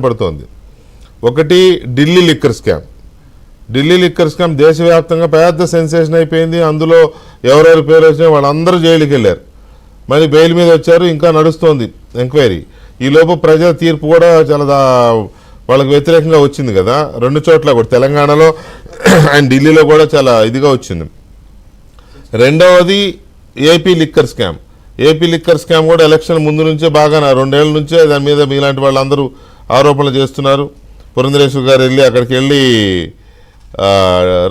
పడుతోంది. ఒకటి Delhi liquor scam. Delhi liquor scam దేశవ్యాప్తంగా పెద్ద సెన్సేషన్ అయిపోయింది. అందులో ఎవరెవరి పేరు వచ్చినా వాళ్ళందరూ జైలుకి వెళ్ళారు, మళ్ళీ బెయిల్ మీద వచ్చారు. ఇంకా నడుస్తోంది ఎంక్వైరీ. ఈలోపు ప్రజల తీర్పు కూడా చాలా వాళ్ళకి వ్యతిరేకంగా వచ్చింది కదా, రెండు చోట్ల కూడా, తెలంగాణలో అండ్ ఢిల్లీలో కూడా చాలా ఇదిగా వచ్చింది. రెండవది AP liquor scam. AP liquor scam కూడా ఎలక్షన్ ముందు నుంచే బాగా 2 ఏళ్ల నుంచే దాని మీద మీలాంటి వాళ్ళందరూ ఆరోపణలు చేస్తున్నారు. పురంధరేశ్వర్ గారు అక్కడికి వెళ్ళి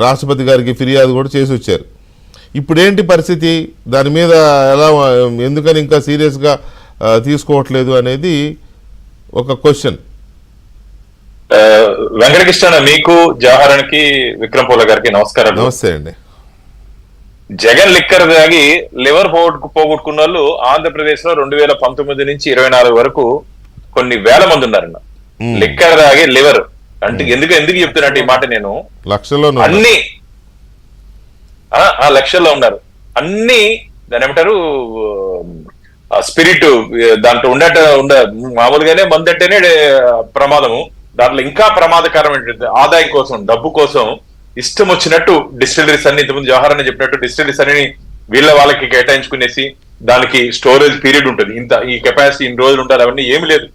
రాష్ట్రపతి గారికి ఫిర్యాదు కూడా చేసి వచ్చారు. ఇప్పుడేంటి పరిస్థితి, దాని మీద ఎలా, ఎందుకని ఇంకా సీరియస్గా తీసుకోవట్లేదు అనేది ఒక క్వశ్చన్. వెంకటకృష్ణ, మీకు జవహరానికి విక్రమ్ పోల గారికి నమస్కారం. నమస్తే అండి. జగన్ లిక్కర్ తాగి లివర్ పోగొట్టుకున్న వాళ్ళు ఆంధ్రప్రదేశ్ లో 2019 నుంచి 24 వరకు కొన్ని వేల మంది ఉన్నారన్న. లిక్కర్ తాగి లివర్ అంటే ఎందుకు చెప్తున్నట్టు ఈ మాట, నేను లక్షల్లో లక్షల్లో ఉన్నారు. అన్ని దాని ఏమంటారు, స్పిరిట్ దాంట్లో మామూలుగానే మందు అంటేనే ప్రమాదము, దాంట్లో ఇంకా ప్రమాదకరం ఏంటంటే ఆదాయం కోసం, డబ్బు కోసం ఇష్టం వచ్చినట్టు డిస్టిలరీస్ అన్ని, ఇంతకుముందు జవహర్ అని చెప్పినట్టు డిస్టిలరీస్ అన్ని వీళ్ళ వాళ్ళకి కేటాయించుకునేసి దానికి స్టోరేజ్ పీరియడ్ ఉంటుంది, ఇంత ఈ కెపాసిటీ ఇన్ని రోజులు ఉంటారు. అవన్నీ ఏమి లేదు,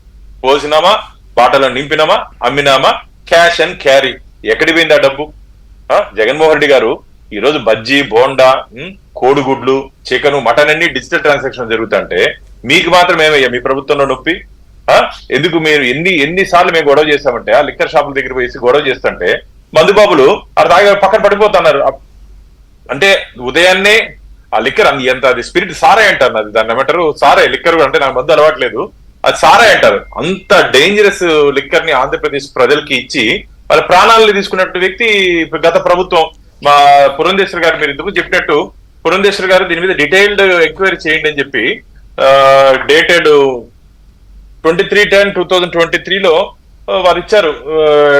పోసినామా, బాటలో నింపినామా, అమ్మినామా, క్యాష్ అండ్ క్యారీ. ఎక్కడి పోయింది ఆ డబ్బు? జగన్మోహన్ రెడ్డి గారు ఈరోజు బజ్జీ, బోండా, కోడిగుడ్లు, చికెన్, మటన్ అన్ని డిజిటల్ ట్రాన్సాక్షన్ జరుగుతుంటే మీకు మాత్రం ఏమయ్యా మీ ప్రభుత్వంలో నొప్పి? ఎందుకు మీరు ఎన్నిసార్లు మేము గొడవ చేస్తామంటే, ఆ లిక్కర్ షాపుల దగ్గర పోయి గొడవ చేస్తుంటే మందుబాబులు పక్కన పడిపోతున్నారు. అంటే ఉదయాన్నే ఆ లిక్కర్ ఎంత, అది స్పిరిట్ సారాయి అంటారు, అది దాన్ని ఏమంటారు, సారాయి లిక్కర్ అంటే నాకు మందు అలవాట్లేదు, అది సారాయి అంటారు. అంత డేంజరస్ లిక్కర్ ని ఆంధ్రప్రదేశ్ ప్రజలకి ఇచ్చి వాళ్ళ ప్రాణాలను తీసుకున్నట్టు వ్యక్తి గత ప్రభుత్వం. మా పురంధేశ్వర్ గారు, మీరు ఇంతకు చెప్పినట్టు పురంధేశ్వర్ గారు దీని మీద డీటెయిల్డ్ ఎంక్వైరీ చేయండి అని చెప్పి డేటెడ్ 23/10/2023 వారు ఇచ్చారు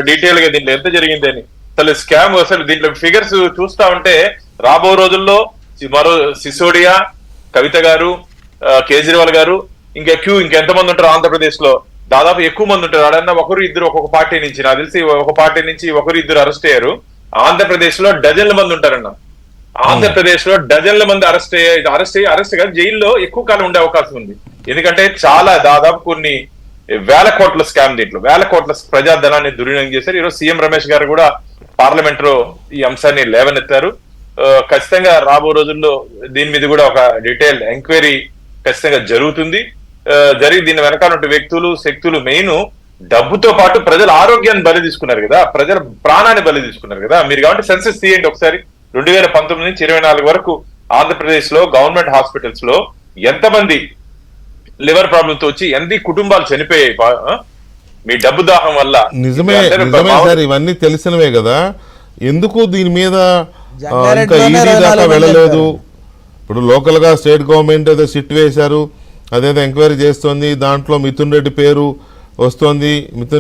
డీటెయిల్ గా దీంట్లో ఎంత జరిగింది అని. అసలు స్కామ్, అసలు దీంట్లో ఫిగర్స్ చూస్తా ఉంటే రాబో రోజుల్లో మరో సిసోడియా, కవిత గారు, కేజ్రీవాల్ గారు, ఇంకెంతమంది ఉంటారు ఆంధ్రప్రదేశ్ లో? దాదాపు ఎక్కువ మంది ఉంటారు. ఆడన్నా ఒకరు ఇద్దరు ఒక్కొక్క పార్టీ నుంచి, నాకు తెలిసి ఒక పార్టీ నుంచి ఒకరు ఇద్దరు అరెస్ట్ అయ్యారు. ఆంధ్రప్రదేశ్ లో డజన్ల మంది ఉంటారన్న. ఆంధ్రప్రదేశ్ లో డజన్ల మంది అరెస్ట్ కాదు, జైల్లో ఎక్కువ కాలం ఉండే అవకాశం ఉంది. ఎందుకంటే చాలా దాదాపు కొన్ని వేల కోట్ల స్కామ్, దీంట్లో వేల కోట్ల ప్రజాధనాన్ని దుర్వినియోగం చేశారు. ఈరోజు సీఎం రమేష్ గారు కూడా పార్లమెంట్ లో ఈ అంశాన్ని లేవనెత్తారు. ఖచ్చితంగా రాబో రోజుల్లో దీని మీద కూడా ఒక డీటెయిల్ ఎంక్వైరీ ఖచ్చితంగా జరుగుతుంది. జరిగి దీని వెనకాల వ్యక్తులు, శక్తులు, మెయిన్ డబ్బుతో పాటు ప్రజల ఆరోగ్యాన్ని బలి తీసుకున్నారు కదా, ప్రజల ప్రాణాన్ని బలి తీసుకున్నారు కదా. మీరు కాబట్టి సెన్సెస్ తీయండి ఒకసారి. 2019 నుంచి 24 వరకు ఆంధ్రప్రదేశ్ లో గవర్నమెంట్ హాస్పిటల్స్ లో ఎంతమంది లివర్ ప్రాబ్లమ్ తో వచ్చి ఎన్ని కుటుంబాలు చనిపోయాయి మీ డబ్బు దాహం వల్ల. నిజమే సార్, ఇవన్నీ తెలిసినవే కదా, ఎందుకు దీని మీద ఇంకా ఈడీ దాకా వెళ్ళలేదు? ఇప్పుడు లోకల్ గా స్టేట్ గవర్నమెంట్ ఏదో సిట్ వేశారు, అదేదో ఎంక్వైరీ చేస్తోంది, దాంట్లో మిథున్ రెడ్డి పేరు వస్తోంది. మిథున్